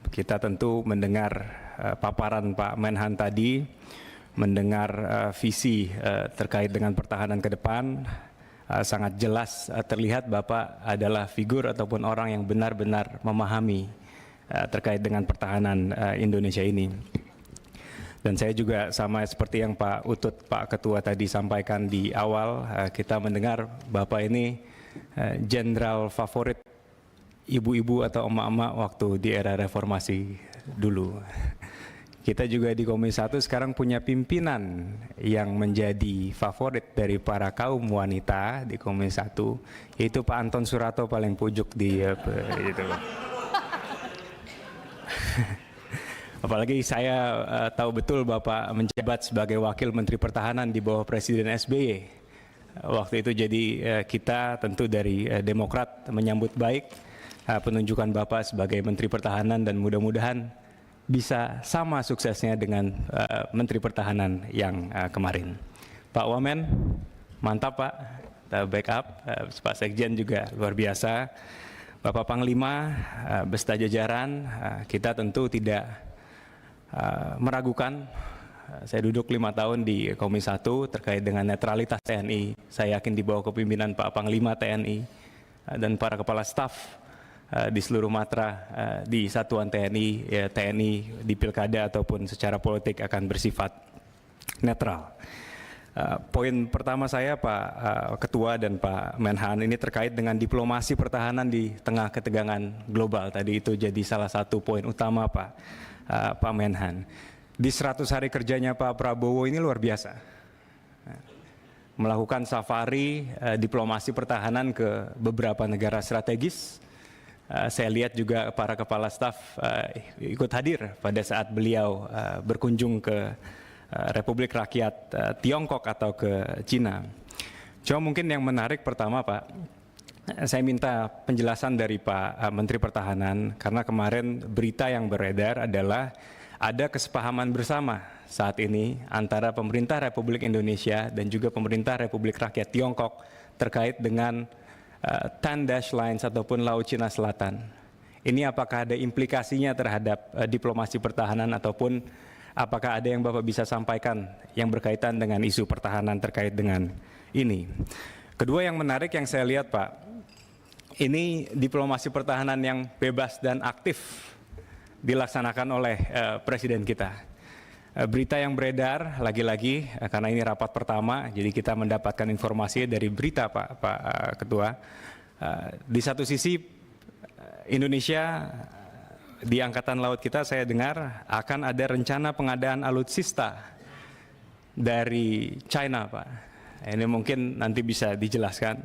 Kita tentu mendengar paparan Pak Menhan tadi, mendengar visi terkait dengan pertahanan ke depan. Sangat jelas terlihat Bapak adalah figur ataupun orang yang benar-benar memahami terkait dengan pertahanan Indonesia ini. Dan saya juga sama seperti yang Pak Utut, Pak Ketua tadi sampaikan di awal, kita mendengar Bapak ini jenderal favorit ibu-ibu atau emak-emak waktu di era reformasi dulu. Kita juga di Komisi 1 sekarang punya pimpinan yang menjadi favorit dari para kaum wanita di Komisi 1, yaitu Pak Anton Surato paling pucuk di itu. Apalagi saya tahu betul Bapak menjabat sebagai Wakil Menteri Pertahanan di bawah Presiden SBY. Waktu itu jadi kita tentu dari Demokrat menyambut baik penunjukan Bapak sebagai Menteri Pertahanan dan mudah-mudahan bisa sama suksesnya dengan Menteri Pertahanan yang kemarin. Pak Wamen, mantap Pak, backup, Pak Sekjen juga luar biasa. Bapak Panglima, beserta jajaran, kita tentu tidak meragukan. Saya duduk 5 tahun di Komisi 1 terkait dengan netralitas TNI. Saya yakin di bawah kepemimpinan Pak Panglima TNI dan para kepala staf di seluruh matra di satuan TNI, ya, TNI di pilkada ataupun secara politik akan bersifat netral. Poin pertama saya Pak Ketua dan Pak Menhan ini terkait dengan diplomasi pertahanan di tengah ketegangan global. Tadi itu jadi salah satu poin utama Pak Menhan. Di 100 hari kerjanya Pak Prabowo ini luar biasa. Melakukan safari diplomasi pertahanan ke beberapa negara strategis. Saya lihat juga para kepala staf ikut hadir pada saat beliau berkunjung ke Republik Rakyat Tiongkok atau ke Cina. Cuma mungkin yang menarik pertama Pak, saya minta penjelasan dari Pak Menteri Pertahanan karena kemarin berita yang beredar adalah ada kesepahaman bersama saat ini antara pemerintah Republik Indonesia dan juga pemerintah Republik Rakyat Tiongkok terkait dengan 10 dash lines ataupun Laut Cina Selatan. Ini apakah ada implikasinya terhadap diplomasi pertahanan ataupun apakah ada yang Bapak bisa sampaikan yang berkaitan dengan isu pertahanan terkait dengan ini? Kedua yang menarik yang saya lihat Pak, ini diplomasi pertahanan yang bebas dan aktif dilaksanakan oleh Presiden kita. Berita yang beredar lagi-lagi karena ini rapat pertama, jadi kita mendapatkan informasi dari berita Pak Ketua. Di satu sisi Indonesia di Angkatan Laut kita saya dengar akan ada rencana pengadaan alutsista dari China Pak. Ini mungkin nanti bisa dijelaskan.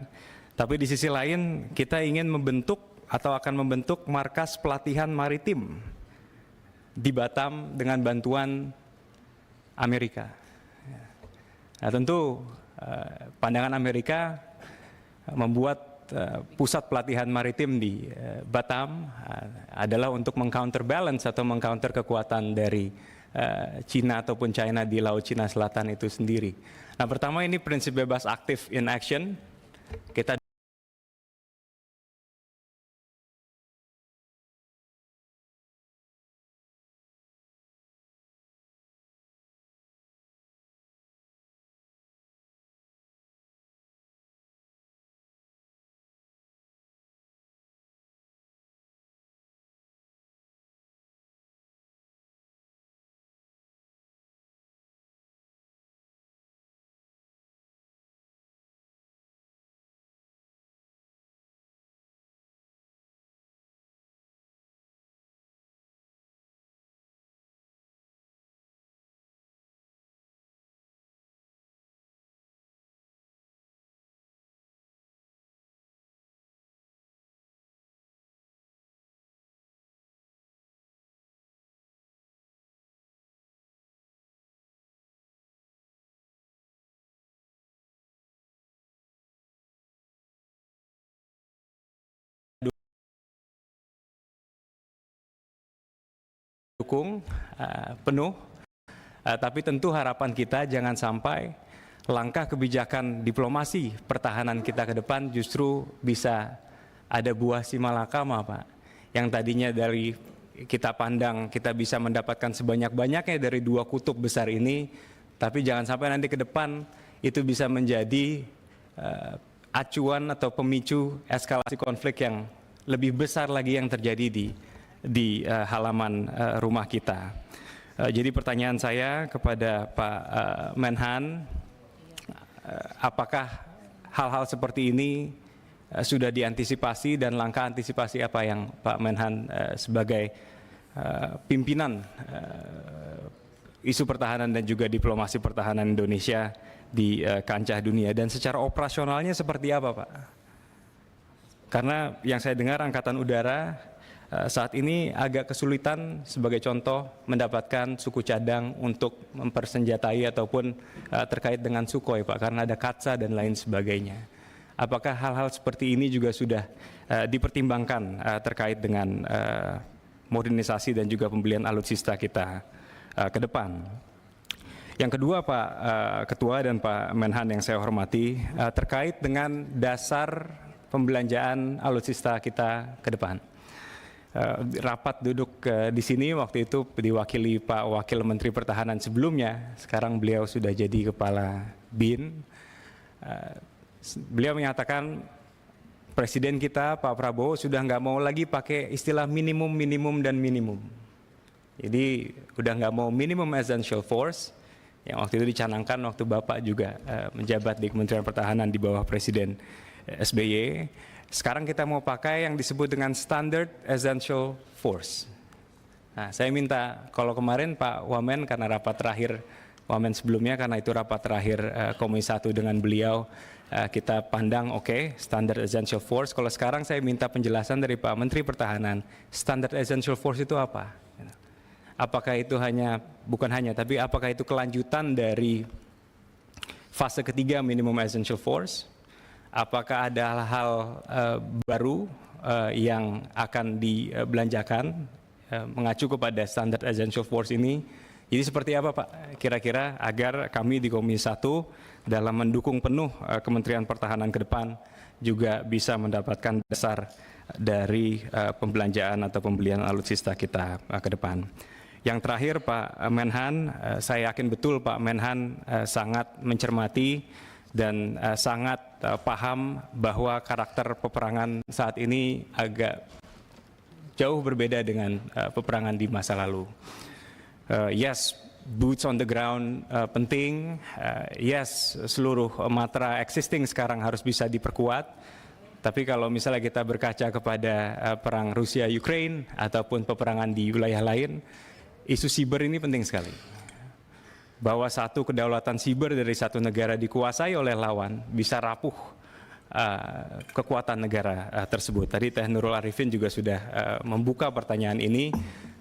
Tapi di sisi lain kita ingin membentuk atau akan membentuk markas pelatihan maritim di Batam dengan bantuan Amerika. Nah, tentu pandangan Amerika membuat pusat pelatihan maritim di Batam adalah untuk meng-counterbalance atau meng-counter kekuatan dari Cina ataupun China di Laut Cina Selatan itu sendiri. Nah, pertama ini prinsip bebas aktif in action. Kita dukung penuh, tapi tentu harapan kita jangan sampai langkah kebijakan diplomasi pertahanan kita ke depan justru bisa ada buah simalakama Pak, yang tadinya dari kita pandang kita bisa mendapatkan sebanyak-banyaknya dari dua kutub besar ini, tapi jangan sampai nanti ke depan itu bisa menjadi acuan atau pemicu eskalasi konflik yang lebih besar lagi yang terjadi di halaman rumah kita. Jadi pertanyaan saya kepada Pak Menhan, apakah hal-hal seperti ini sudah diantisipasi dan langkah antisipasi apa yang Pak Menhan sebagai pimpinan isu pertahanan dan juga diplomasi pertahanan Indonesia di kancah dunia, dan secara operasionalnya seperti apa, Pak? Karena yang saya dengar Angkatan Udara saat ini agak kesulitan sebagai contoh mendapatkan suku cadang untuk mempersenjatai ataupun terkait dengan Sukhoi, Pak, karena ada Katsa dan lain sebagainya. Apakah hal-hal seperti ini juga sudah dipertimbangkan terkait dengan modernisasi dan juga pembelian alutsista kita ke depan? Yang kedua, Pak Ketua dan Pak Menhan yang saya hormati, terkait dengan dasar pembelanjaan alutsista kita ke depan. Rapat duduk di sini waktu itu diwakili Pak Wakil Menteri Pertahanan sebelumnya, sekarang beliau sudah jadi Kepala BIN. Beliau menyatakan Presiden kita Pak Prabowo sudah nggak mau lagi pakai istilah minimum, minimum, dan minimum. Jadi udah nggak mau minimum essential force yang waktu itu dicanangkan waktu Bapak juga menjabat di Kementerian Pertahanan di bawah Presiden SBY. Sekarang kita mau pakai yang disebut dengan standard essential force. Nah, saya minta, kalau kemarin Pak Wamen karena rapat terakhir Wamen sebelumnya, karena itu rapat terakhir Komisi 1 dengan beliau, kita pandang oke, standard essential force. Kalau sekarang saya minta penjelasan dari Pak Menteri Pertahanan, standard essential force itu apa? Apakah itu bukan hanya, tapi apakah itu kelanjutan dari fase ketiga minimum essential force? Apakah ada hal-hal baru yang akan dibelanjakan mengacu kepada standard essential force ini? Jadi seperti apa, Pak, kira-kira agar kami di Komisi 1 dalam mendukung penuh Kementerian Pertahanan ke depan juga bisa mendapatkan dasar dari pembelanjaan atau pembelian alutsista kita ke depan. Yang terakhir, Pak Menhan, saya yakin betul Pak Menhan sangat mencermati dan sangat paham bahwa karakter peperangan saat ini agak jauh berbeda dengan peperangan di masa lalu. Yes, boots on the ground penting, yes, seluruh matra existing sekarang harus bisa diperkuat, tapi kalau misalnya kita berkaca kepada perang Rusia-Ukraine ataupun peperangan di wilayah lain, isu siber ini penting sekali. Bahwa satu kedaulatan siber dari satu negara dikuasai oleh lawan bisa rapuh kekuatan negara tersebut. Tadi Teh Nurul Arifin juga sudah membuka pertanyaan ini.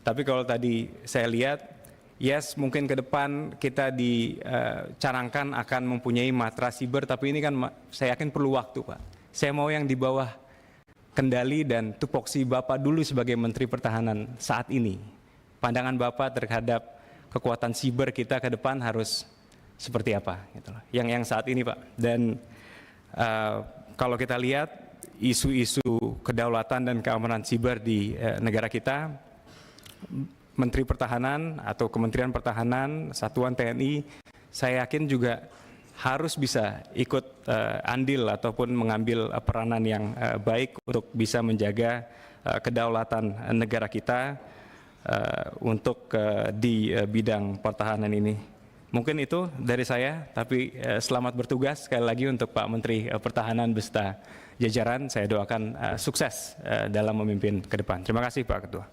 Tapi kalau tadi saya lihat, yes, mungkin ke depan kita dicanangkan akan mempunyai matra siber, tapi ini kan saya yakin perlu waktu, Pak. Saya mau yang di bawah kendali dan tupoksi Bapak dulu sebagai Menteri Pertahanan saat ini. Pandangan Bapak terhadap kekuatan siber kita ke depan harus seperti apa? Gitu loh. Yang saat ini, Pak. Dan kalau kita lihat isu-isu kedaulatan dan keamanan siber di negara kita, Menteri Pertahanan atau Kementerian Pertahanan, Satuan TNI, saya yakin juga harus bisa ikut andil ataupun mengambil peranan yang baik untuk bisa menjaga kedaulatan negara kita untuk di bidang pertahanan ini. Mungkin itu dari saya, tapi selamat bertugas sekali lagi untuk Pak Menteri Pertahanan beserta jajaran. Saya doakan sukses dalam memimpin ke depan. Terima kasih, Pak Ketua.